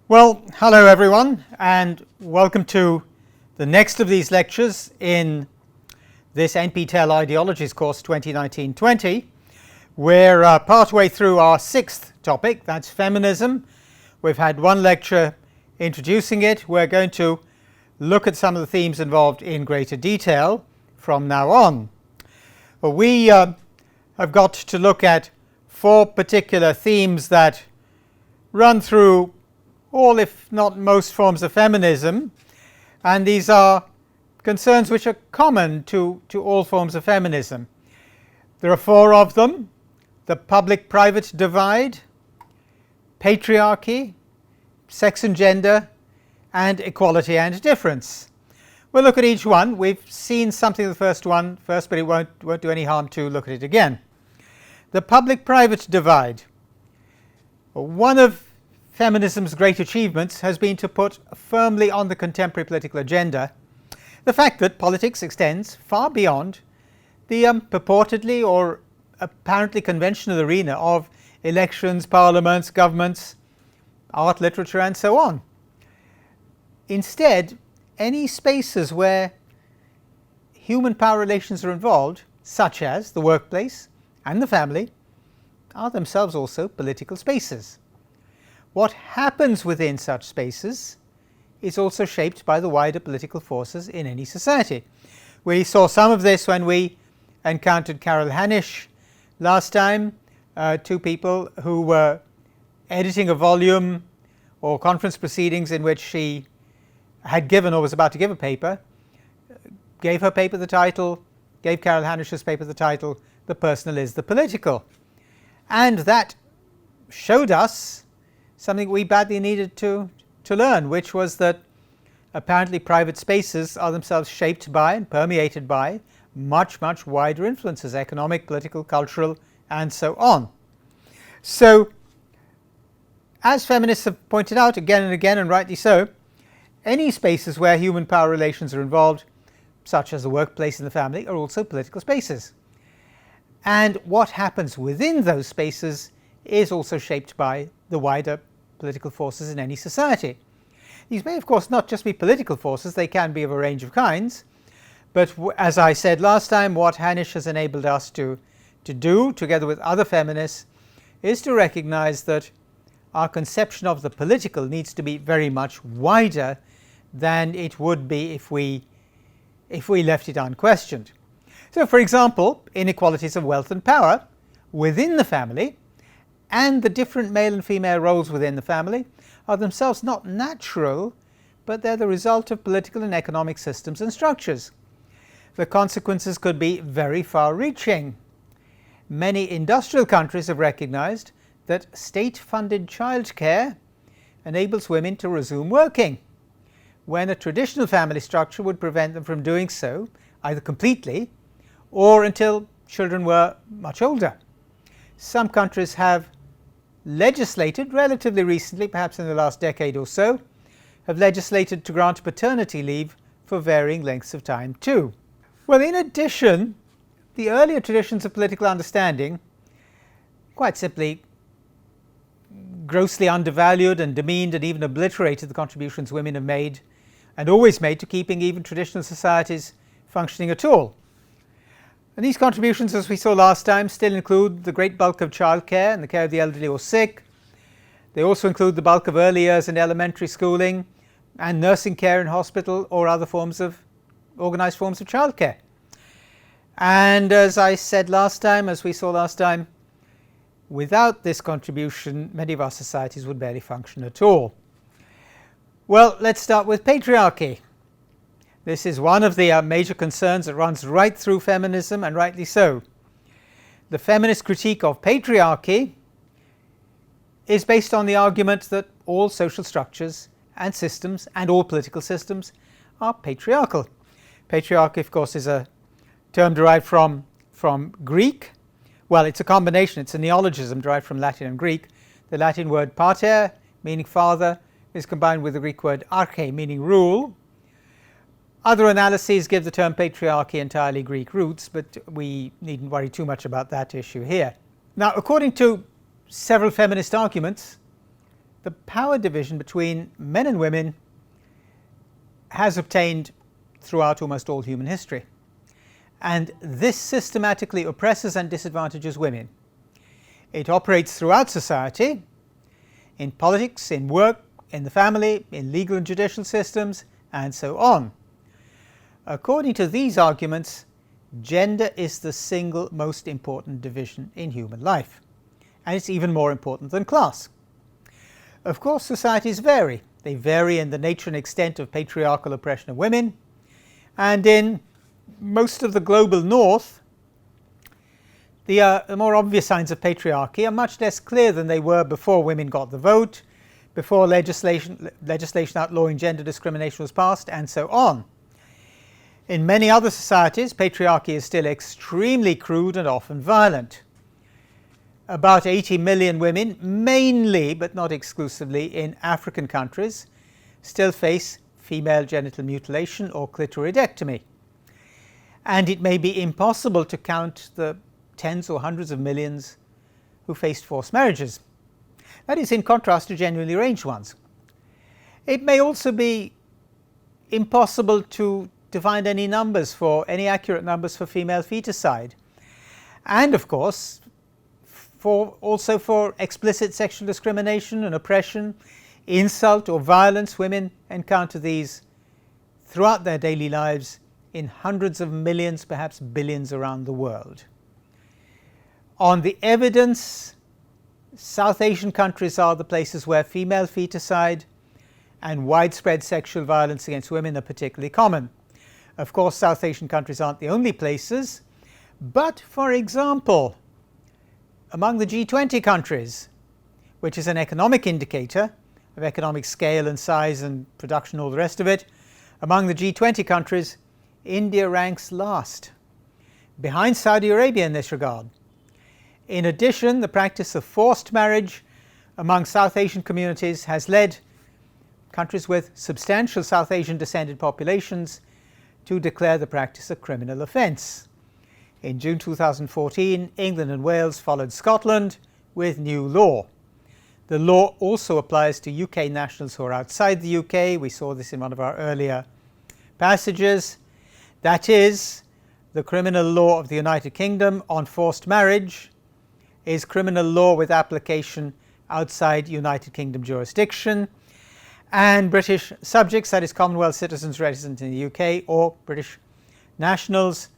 Well, hello everyone, and welcome to the next of these lectures in this NPTEL Ideologies course 2019-20. We're partway through our sixth topic, that's feminism. We've had one lecture introducing it. We're going to look at some of the themes involved in greater detail from now on. Well, we have got to look at four particular themes that run through all, if not most, forms of feminism, and these are concerns which are common to all forms of feminism. There are four of them: the public-private divide, patriarchy, sex and gender, and equality and difference. We'll look at each one. We've seen something of the first one first, but it won't do any harm to look at it again. The public-private divide. One of feminism's great achievements has been to put firmly on the contemporary political agenda the fact that politics extends far beyond the purportedly or apparently conventional arena of elections, parliaments, governments, art, literature, and so on. Instead, any spaces where human power relations are involved, such as the workplace and the family, are themselves also political spaces. What happens within such spaces is also shaped by the wider political forces in any society. We saw some of this when we encountered Carol Hanisch last time, two people who were editing a volume or conference proceedings in which she had given or was about to give a paper, gave her paper the title, gave Carol Hanisch's paper the title, "The Personal is the Political." And that showed us something we badly needed to learn, which was that apparently private spaces are themselves shaped by and permeated by much wider influences: economic, political, cultural, and so on. So, as feminists have pointed out again and again, and rightly so, any spaces where human power relations are involved, such as the workplace and the family, are also political spaces. And what happens within those spaces is also shaped by the wider political forces in any society. These may of course not just be political forces, they can be of a range of kinds, but as I said last time, what Hanisch has enabled us to do, together with other feminists, is to recognize that our conception of the political needs to be very much wider than it would be if we left it unquestioned. So, for example, inequalities of wealth and power within the family and the different male and female roles within the family are themselves not natural, but they're the result of political and economic systems and structures. The consequences could be very far-reaching. Many industrial countries have recognized that state-funded childcare enables women to resume working, when a traditional family structure would prevent them from doing so, either completely or until children were much older. Some countries have legislated relatively recently, perhaps in the last decade or so, have legislated to grant paternity leave for varying lengths of time too. Well, in addition, the earlier traditions of political understanding quite simply grossly undervalued and demeaned and even obliterated the contributions women have made and always made to keeping even traditional societies functioning at all. And these contributions, as we saw last time, still include the great bulk of childcare and the care of the elderly or sick. They also include the bulk of early years and elementary schooling and nursing care in hospital or other forms of organized forms of childcare. And as I said last time, as we saw last time, without this contribution, many of our societies would barely function at all. Well, let's start with patriarchy. This is one of the major concerns that runs right through feminism, and rightly so. The feminist critique of patriarchy is based on the argument that all social structures and systems and all political systems are patriarchal. Patriarchy, of course, is a term derived from Greek. Well, it's a combination, it's a neologism derived from Latin and Greek. The Latin word pater, meaning father, is combined with the Greek word arche, meaning rule. Other analyses give the term patriarchy entirely Greek roots, but we needn't worry too much about that issue here. Now, according to several feminist arguments, the power division between men and women has obtained throughout almost all human history. And this systematically oppresses and disadvantages women. It operates throughout society, in politics, in work, in the family, in legal and judicial systems, and so on. According to these arguments, gender is the single most important division in human life, and it's even more important than class. Of course, societies vary. They vary in the nature and extent of patriarchal oppression of women, and in most of the global north, the more obvious signs of patriarchy are much less clear than they were before women got the vote, before legislation outlawing gender discrimination was passed, and so on. In many other societies, patriarchy is still extremely crude and often violent. About 80 million women, mainly but not exclusively in African countries, still face female genital mutilation or clitoridectomy. And it may be impossible to count the tens or hundreds of millions who faced forced marriages. That is in contrast to genuinely arranged ones. It may also be impossible to find any accurate numbers for female feticide, and of course also for explicit sexual discrimination and oppression, insult or violence. Women encounter these throughout their daily lives in hundreds of millions, perhaps billions around the world. On the evidence, South Asian countries are the places where female feticide and widespread sexual violence against women are particularly common. Of course, South Asian countries aren't the only places, but for example, among the G20 countries, which is an economic indicator of economic scale and size and production, all the rest of it, among the G20 countries, India ranks last, behind Saudi Arabia in this regard. In addition, the practice of forced marriage among South Asian communities has led countries with substantial South Asian descended populations to declare the practice a criminal offence. In June 2014, England and Wales followed Scotland with new law. The law also applies to UK nationals who are outside the UK. We saw this in one of our earlier passages. That is, the criminal law of the United Kingdom on forced marriage is criminal law with application outside United Kingdom jurisdiction, and British subjects, that is Commonwealth citizens resident in the UK or British nationals,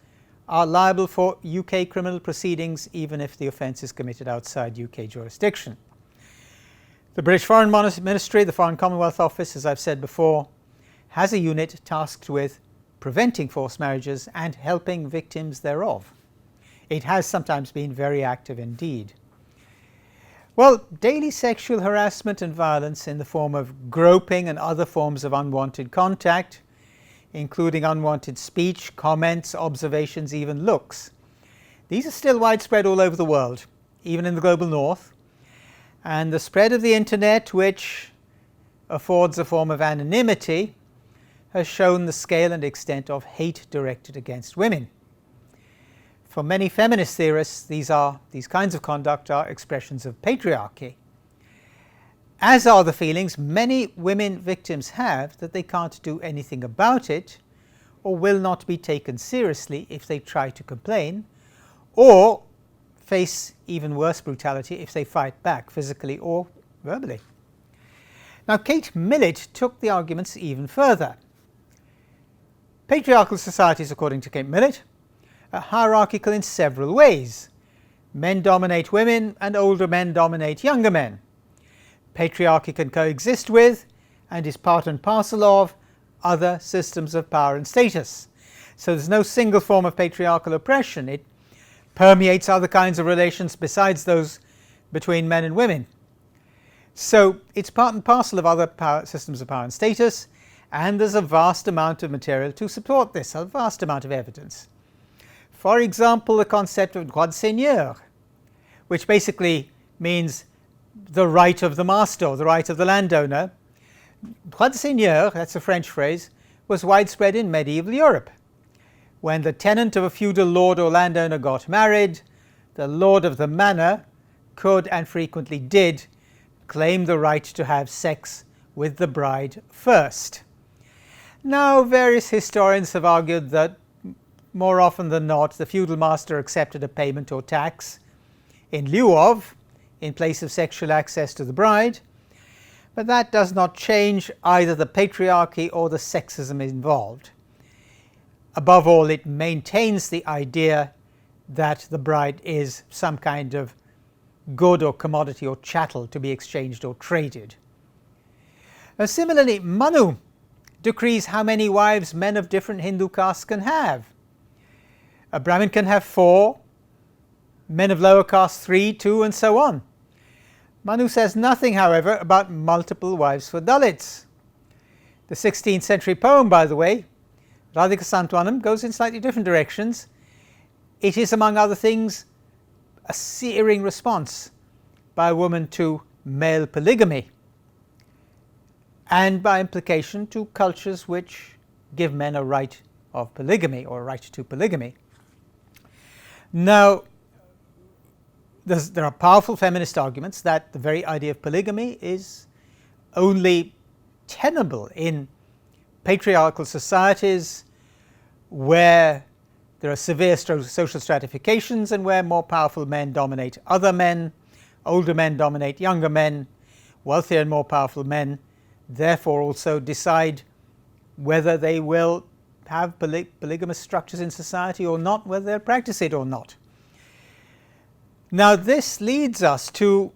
are liable for UK criminal proceedings even if the offence is committed outside UK jurisdiction. The British Foreign Ministry, the Foreign Commonwealth Office, as I've said before, has a unit tasked with preventing forced marriages and helping victims thereof. It has sometimes been very active indeed. Well, daily sexual harassment and violence in the form of groping and other forms of unwanted contact, including unwanted speech, comments, observations, even looks. These are still widespread all over the world, even in the global north. And the spread of the internet, which affords a form of anonymity, has shown the scale and extent of hate directed against women. For many feminist theorists, these kinds of conduct are expressions of patriarchy, as are the feelings many women victims have that they can't do anything about it or will not be taken seriously if they try to complain, or face even worse brutality if they fight back physically or verbally. Now, Kate Millett took the arguments even further. Patriarchal societies, according to Kate Millett, are hierarchical in several ways. Men dominate women and older men dominate younger men. Patriarchy can coexist with and is part and parcel of other systems of power and status. So there's no single form of patriarchal oppression. It permeates other kinds of relations besides those between men and women. So it's part and parcel of other systems of power and status, and there's a vast amount of material to support this, a vast amount of evidence. For example, the concept of droit de seigneur, which basically means the right of the master, or the right of the landowner. Droit de seigneur, that's a French phrase, was widespread in medieval Europe. When the tenant of a feudal lord or landowner got married, the lord of the manor could and frequently did claim the right to have sex with the bride first. Now, various historians have argued that more often than not, the feudal master accepted a payment or tax in lieu of, in place of sexual access to the bride, but that does not change either the patriarchy or the sexism involved. Above all, it maintains the idea that the bride is some kind of good or commodity or chattel to be exchanged or traded. Similarly, Manu decrees how many wives men of different Hindu castes can have. A Brahmin can have 4, men of lower caste 3, 2, and so on. Manu says nothing, however, about multiple wives for Dalits. The 16th century poem, by the way, Radhika Santwanam, goes in slightly different directions. It is, among other things, a searing response by a woman to male polygamy, and by implication to cultures which give men a right of polygamy or a right to polygamy. Now, there are powerful feminist arguments that the very idea of polygamy is only tenable in patriarchal societies where there are severe social stratifications and where more powerful men dominate other men, older men dominate younger men, wealthier and more powerful men therefore also decide whether they will have polygamous structures in society or not, whether they'll practice it or not. Now, this leads us to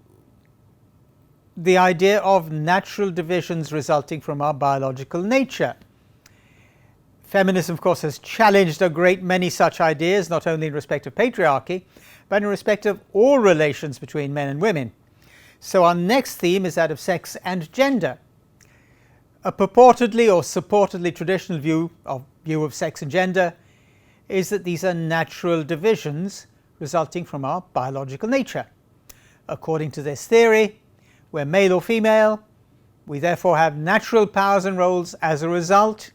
the idea of natural divisions resulting from our biological nature. Feminism, of course, has challenged a great many such ideas, not only in respect of patriarchy, but in respect of all relations between men and women. So our next theme is that of sex and gender. A purportedly or supportedly traditional view of sex and gender is that these are natural divisions resulting from our biological nature. According to this theory, we're male or female, we therefore have natural powers and roles as a result,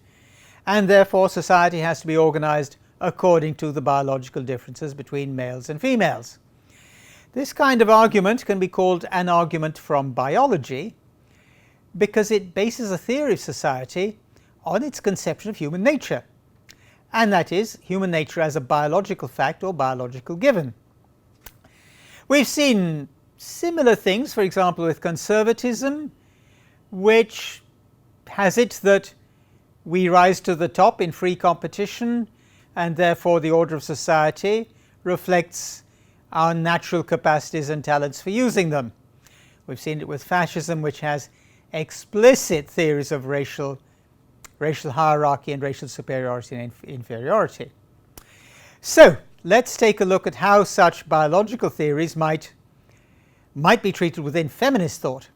and therefore society has to be organized according to the biological differences between males and females. This kind of argument can be called an argument from biology because it bases a theory of society on its conception of human nature, and that is human nature as a biological fact or biological given. We've seen similar things, for example, with conservatism, which has it that we rise to the top in free competition, and therefore the order of society reflects our natural capacities and talents for using them. We've seen it with fascism, which has explicit theories of racial hierarchy and racial superiority and inferiority. So let's take a look at how such biological theories might be treated within feminist thought.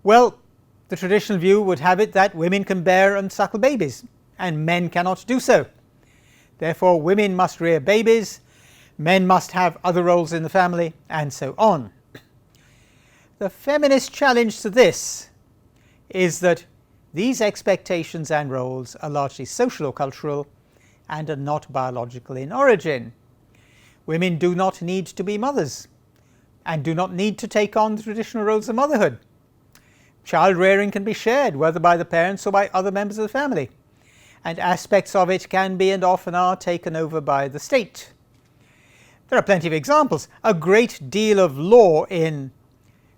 Well, the traditional view would have it that women can bear and suckle babies, and men cannot do so. Therefore, women must rear babies, men must have other roles in the family, and so on. The feminist challenge to this is that these expectations and roles are largely social or cultural and are not biological in origin. Women do not need to be mothers and do not need to take on the traditional roles of motherhood. Child rearing can be shared, whether by the parents or by other members of the family, and aspects of it can be and often are taken over by the state. There are plenty of examples. A great deal of law in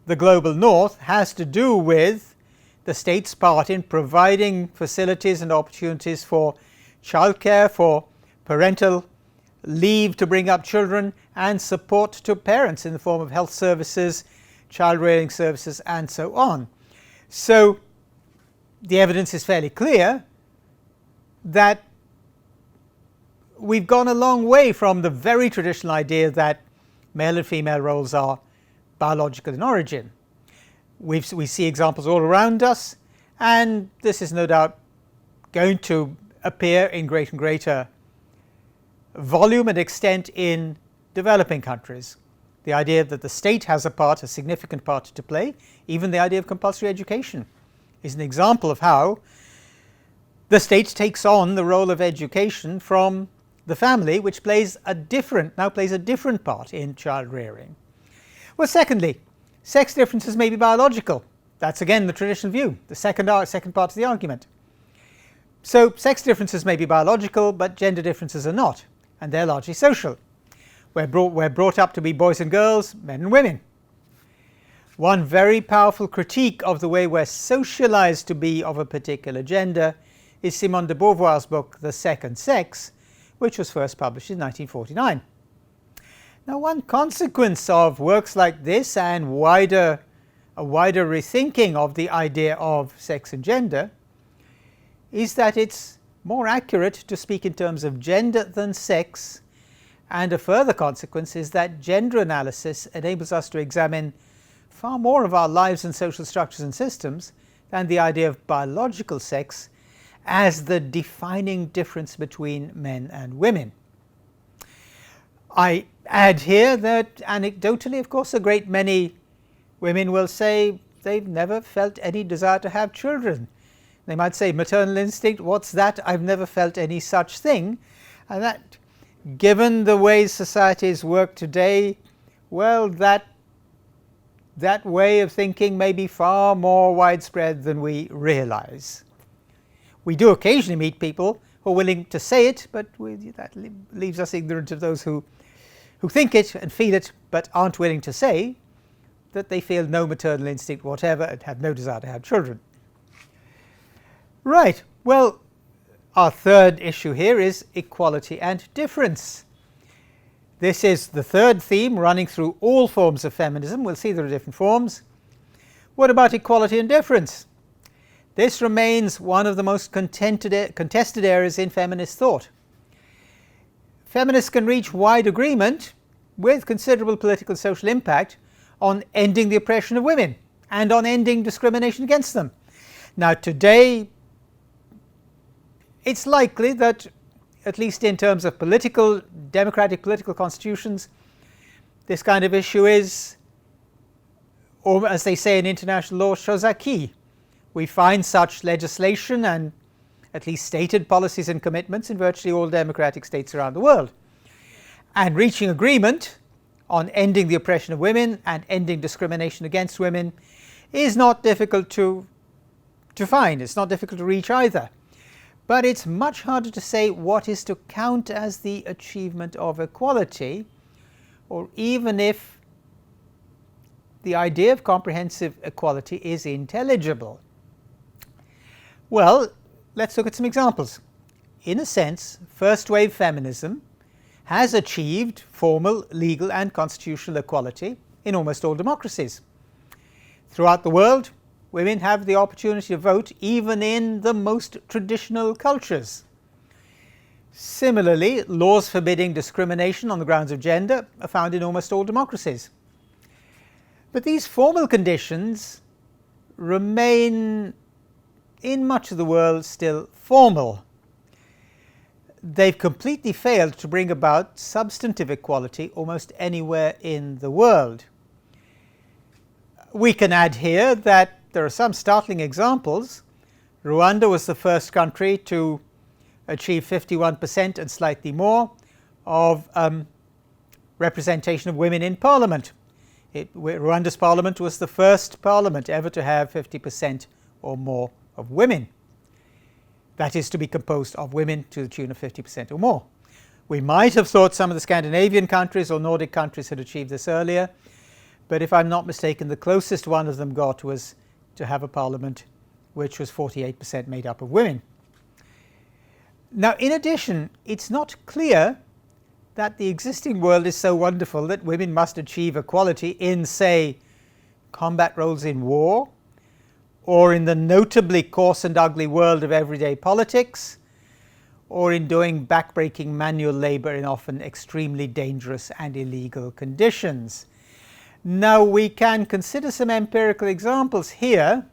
the global north has to do with the state's part in providing facilities and opportunities for childcare, for parental leave to bring up children, and support to parents in the form of health services, child rearing services, and so on. So the evidence is fairly clear that we've gone a long way from the very traditional idea that male and female roles are biological in origin. We see examples all around us, and this is no doubt going to appear in greater and greater volume and extent in developing countries. The idea that the state has a significant part to play, even the idea of compulsory education, is an example of how the state takes on the role of education from the family, which now plays a different part in child rearing. Well, secondly, Sex differences may be biological. That's again the traditional view, the second part of the argument. So sex differences may be biological, but gender differences are not, and they're largely social. We're brought up to be boys and girls, men and women. One very powerful critique of the way we're socialized to be of a particular gender is Simone de Beauvoir's book, The Second Sex, which was first published in 1949. Now, one consequence of works like this and a wider rethinking of the idea of sex and gender is that it's more accurate to speak in terms of gender than sex, and a further consequence is that gender analysis enables us to examine far more of our lives and social structures and systems than the idea of biological sex as the defining difference between men and women. I add here that anecdotally, of course, a great many women will say they've never felt any desire to have children. They might say, maternal instinct, what's that? I've never felt any such thing. And that, given the way societies work today, well, that way of thinking may be far more widespread than we realize. We do occasionally meet people who are willing to say it, but that leaves us ignorant of those who think it and feel it, but aren't willing to say that they feel no maternal instinct whatever and have no desire to have children. Right, well, our third issue here is equality and difference. This is the third theme running through all forms of feminism. We'll see there are different forms. What about equality and difference? This remains one of the most contested areas in feminist thought. Feminists can reach wide agreement with considerable political and social impact on ending the oppression of women and on ending discrimination against them. Now, today, it's likely that, at least in terms of democratic political constitutions, this kind of issue is, or as they say in international law, chose acquis. We find such legislation and at least stated policies and commitments in virtually all democratic states around the world. And reaching agreement on ending the oppression of women and ending discrimination against women is not difficult to find. It's not difficult to reach either. But it's much harder to say what is to count as the achievement of equality, or even if the idea of comprehensive equality is intelligible. Well, let's look at some examples. In a sense, first-wave feminism has achieved formal, legal and constitutional equality in almost all democracies. Throughout the world, women have the opportunity to vote even in the most traditional cultures. Similarly, laws forbidding discrimination on the grounds of gender are found in almost all democracies. But these formal conditions remain in much of the world still formal. They've completely failed to bring about substantive equality almost anywhere in the world. We can add here that there are some startling examples. Rwanda was the first country to achieve 51% and slightly more of representation of women in parliament. Rwanda's parliament was the first parliament ever to have 50% or more of women. That is, to be composed of women to the tune of 50% or more. We might have thought some of the Scandinavian countries or Nordic countries had achieved this earlier, but if I'm not mistaken, the closest one of them got was to have a parliament which was 48% made up of women. Now, in addition, it's not clear that the existing world is so wonderful that women must achieve equality in, say, combat roles in war, or in the notably coarse and ugly world of everyday politics, or in doing backbreaking manual labor in often extremely dangerous and illegal conditions. Now, we can consider some empirical examples here.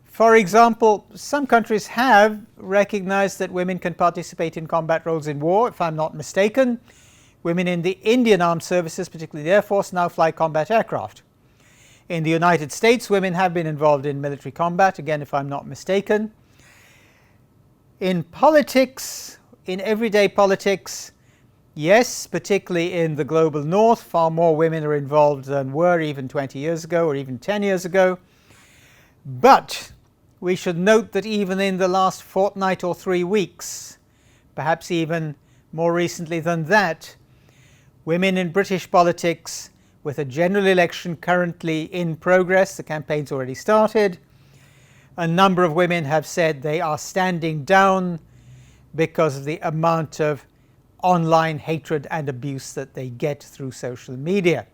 For example, some countries have recognized that women can participate in combat roles in war. If I'm not mistaken, women in the Indian Armed Services, particularly the Air Force, now fly combat aircraft. In the United States, women have been involved in military combat, again, if I'm not mistaken. In politics, in everyday politics, Yes, particularly in the global north, far more women are involved than were even 20 years ago or even 10 years ago. But we should note that even in the last fortnight or 3 weeks, perhaps even more recently than that, women in British politics, with a general election currently in progress, the campaign's already started, a number of women have said they are standing down because of the amount of online hatred and abuse that they get through social media.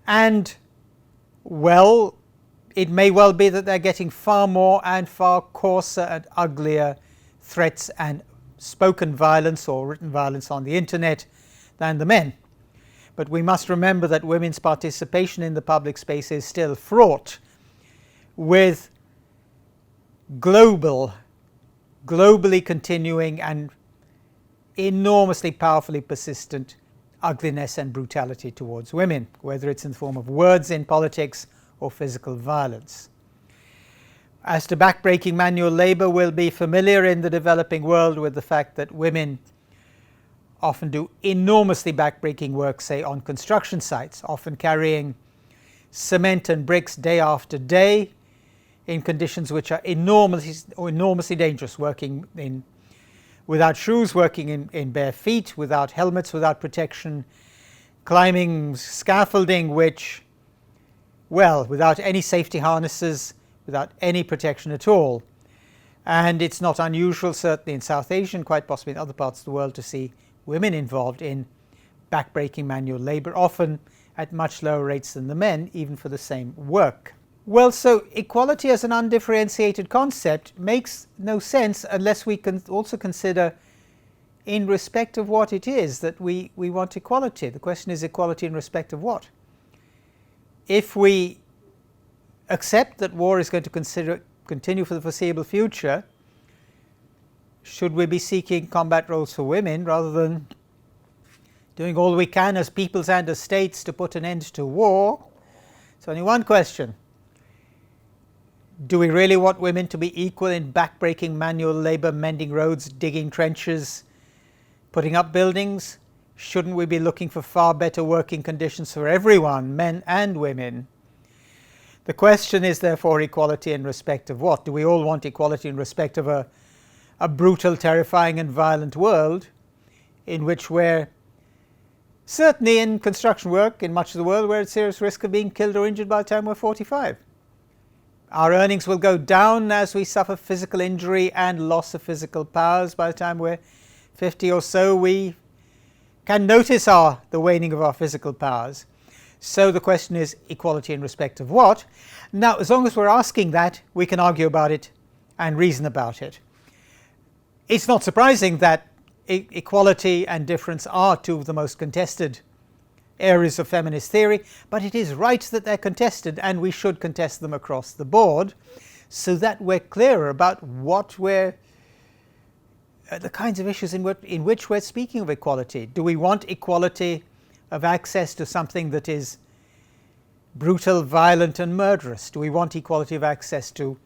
And, well, it may well be that they're getting far more and far coarser and uglier threats and spoken violence or written violence on the internet than the men. But we must remember that women's participation in the public space is still fraught with globally continuing and enormously powerfully persistent ugliness and brutality towards women, whether it's in the form of words in politics or physical violence. As to backbreaking manual labor, we'll be familiar in the developing world with the fact that women often do enormously backbreaking work, say on construction sites, often carrying cement and bricks day after day in conditions which are enormously dangerous, working without shoes, working in bare feet, without helmets, without protection, climbing scaffolding which, well, without any safety harnesses, without any protection at all. And it's not unusual, certainly in South Asia and quite possibly in other parts of the world, to see women involved in backbreaking manual labor, often at much lower rates than the men, even for the same work. Well, so equality as an undifferentiated concept makes no sense unless we can also consider in respect of what it is that we want equality. The question is equality in respect of what? If we accept that war is going to continue for the foreseeable future, should we be seeking combat roles for women rather than doing all we can as peoples and as states to put an end to war? It's only one question. Do we really want women to be equal in backbreaking manual labor, mending roads, digging trenches, putting up buildings? Shouldn't we be looking for far better working conditions for everyone, men and women? The question is therefore equality in respect of what? Do we all want equality in respect of a brutal, terrifying and violent world in which we're certainly in construction work in much of the world we're at serious risk of being killed or injured by the time we're 45? Our earnings will go down as we suffer physical injury and loss of physical powers. By the time we're 50 or so, we can notice the waning of our physical powers. So the question is equality in respect of what? Now, as long as we're asking that, we can argue about it and reason about it. It's not surprising that equality and difference are two of the most contested areas of feminist theory, but it is right that they're contested, and we should contest them across the board so that we're clearer about what the kinds of issues in which we're speaking of equality. Do we want equality of access to something that is brutal, violent and murderous? Do we want equality of access to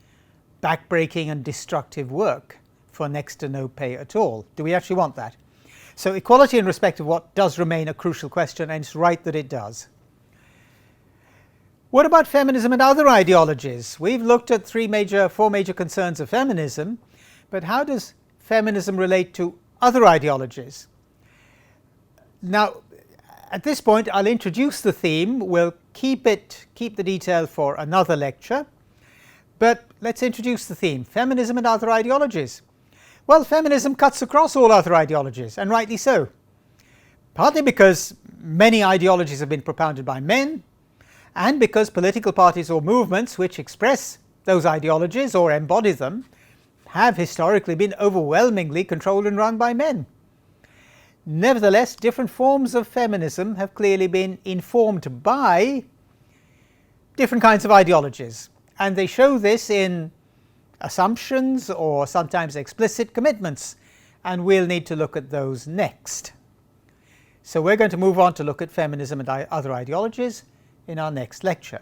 backbreaking and destructive work for next to no pay at all? Do we actually want that? So equality in respect of what does remain a crucial question, and it's right that it does. What about feminism and other ideologies? We've looked at four major concerns of feminism, but how does feminism relate to other ideologies? Now, at this point, I'll introduce the theme. We'll keep the detail for another lecture, but let's introduce the theme: feminism and other ideologies. Well, feminism cuts across all other ideologies, and rightly so. Partly because many ideologies have been propounded by men, and because political parties or movements which express those ideologies or embody them have historically been overwhelmingly controlled and run by men. Nevertheless, different forms of feminism have clearly been informed by different kinds of ideologies, and they show this in assumptions or sometimes explicit commitments, and we'll need to look at those next. So we're going to move on to look at feminism and other ideologies in our next lecture.